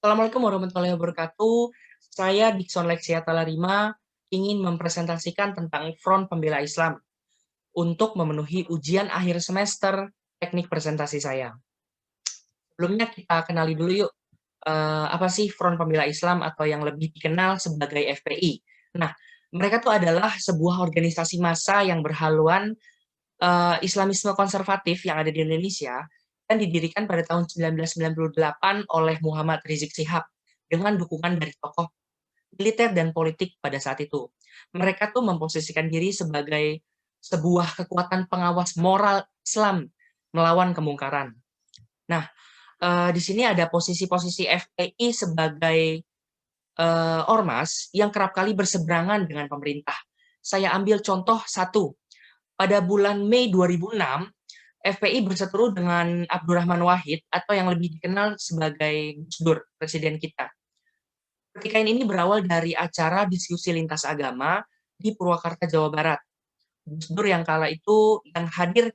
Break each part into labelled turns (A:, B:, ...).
A: Assalamualaikum warahmatullahi wabarakatuh. Saya Dikson Lexiata Larima ingin mempresentasikan tentang Front Pembela Islam untuk memenuhi ujian akhir semester teknik presentasi saya. Sebelumnya kita kenali dulu yuk, apa sih Front Pembela Islam atau yang lebih dikenal sebagai FPI. Nah, mereka tuh adalah sebuah organisasi massa yang berhaluan Islamisme konservatif yang ada di Indonesia dan didirikan pada tahun 1998 oleh Muhammad Rizik Syihab dengan dukungan dari tokoh militer dan politik pada saat itu. Mereka tuh memposisikan diri sebagai sebuah kekuatan pengawas moral Islam melawan kemungkaran. Nah, di sini ada posisi-posisi FPI sebagai ormas yang kerap kali berseberangan dengan pemerintah. Saya ambil contoh satu. Pada bulan Mei 2006, FPI berseteru dengan Abdurrahman Wahid atau yang lebih dikenal sebagai Gus Dur, presiden kita. Pertikaian ini berawal dari acara diskusi lintas agama di Purwakarta, Jawa Barat. Gus Dur yang kala itu yang hadir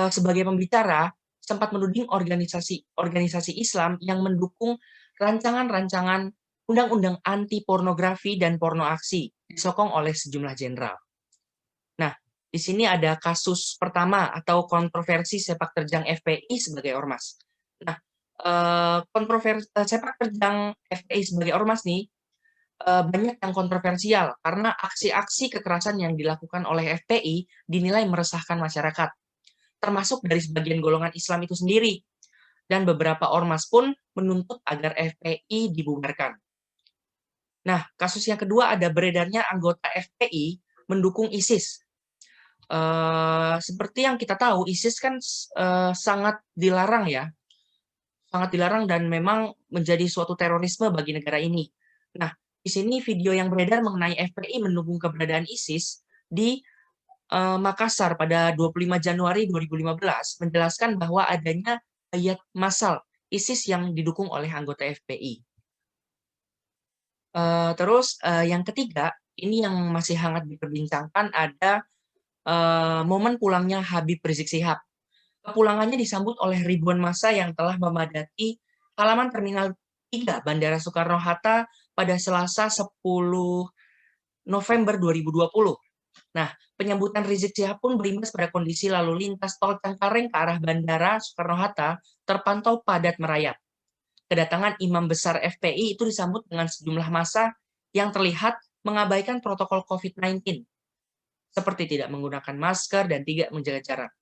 A: sebagai pembicara sempat menuding organisasi Islam yang mendukung rancangan-rancangan undang-undang anti pornografi dan porno aksi disokong oleh sejumlah jenderal. Nah, di sini ada kasus pertama atau kontroversi sepak terjang FPI sebagai ormas. Nah, sepak terjang FPI sebagai ormas nih banyak yang kontroversial karena aksi-aksi kekerasan yang dilakukan oleh FPI dinilai meresahkan masyarakat, termasuk dari sebagian golongan Islam itu sendiri. Dan beberapa ormas pun menuntut agar FPI dibubarkan. Nah, kasus yang kedua ada beredarnya anggota FPI mendukung ISIS. Seperti yang kita tahu, ISIS kan sangat dilarang ya, sangat dilarang dan memang menjadi suatu terorisme bagi negara ini. Nah, di sini video yang beredar mengenai FPI mendukung keberadaan ISIS di Makassar pada 25 Januari 2015 menjelaskan bahwa adanya ayat massal ISIS yang didukung oleh anggota FPI. Terus yang ketiga, ini yang masih hangat diperbincangkan ada momen pulangnya Habib Rizik Syihab. Kepulangannya disambut oleh ribuan massa yang telah memadati halaman Terminal 3 Bandara Soekarno-Hatta pada Selasa 10 November 2020. Nah, penyambutan Rizik Syihab pun berimbas pada kondisi lalu lintas tol Cengkareng ke arah Bandara Soekarno-Hatta terpantau padat merayap. Kedatangan imam besar FPI itu disambut dengan sejumlah massa yang terlihat mengabaikan protokol COVID-19, seperti tidak menggunakan masker dan tidak menjaga jarak.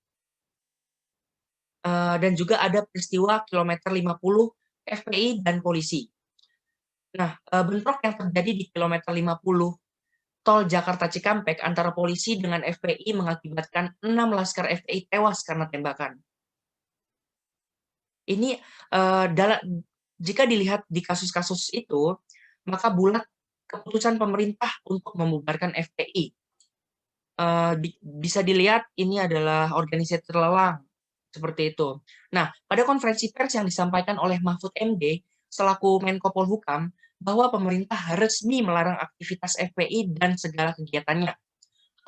A: Dan juga ada peristiwa kilometer 50 FPI dan polisi. Nah, bentrok yang terjadi di kilometer 50 tol Jakarta Cikampek antara polisi dengan FPI mengakibatkan 6 laskar FPI tewas karena tembakan. Ini jika dilihat di kasus-kasus itu, maka bulat keputusan pemerintah untuk membubarkan FPI. Bisa dilihat ini adalah organisasi terlarang seperti itu. Nah, pada konferensi pers yang disampaikan oleh Mahfud MD selaku Menko Polhukam bahwa pemerintah resmi melarang aktivitas FPI dan segala kegiatannya.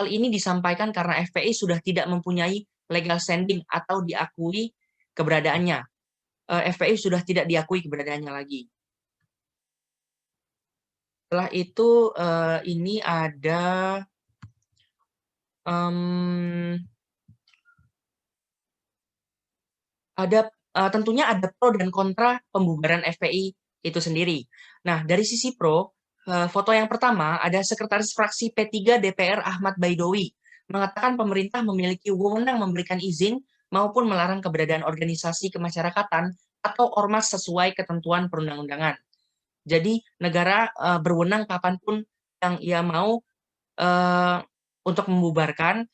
A: Hal ini disampaikan karena FPI sudah tidak mempunyai legal standing atau diakui keberadaannya. FPI sudah tidak diakui keberadaannya lagi. Setelah itu ini ada tentunya ada pro dan kontra pembubaran FPI itu sendiri. Nah, dari sisi pro, foto yang pertama ada Sekretaris Fraksi P3 DPR Ahmad Baidowi mengatakan pemerintah memiliki wewenang memberikan izin maupun melarang keberadaan organisasi kemasyarakatan atau ormas sesuai ketentuan perundang-undangan. Jadi negara berwenang kapanpun yang ia mau untuk membubarkan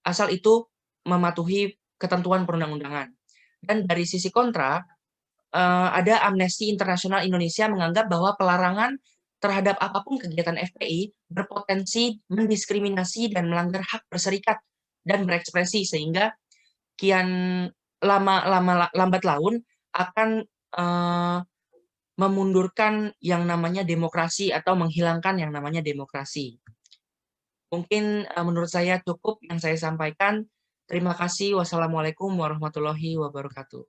A: asal itu mematuhi ketentuan perundang-undangan. Dan dari sisi kontra, ada Amnesty Internasional Indonesia menganggap bahwa pelarangan terhadap apapun kegiatan FPI berpotensi mendiskriminasi dan melanggar hak berserikat dan berekspresi sehingga kian lambat laun akan memundurkan yang namanya demokrasi atau menghilangkan yang namanya demokrasi. Mungkin menurut saya cukup yang saya sampaikan. Terima kasih. Wassalamualaikum warahmatullahi wabarakatuh.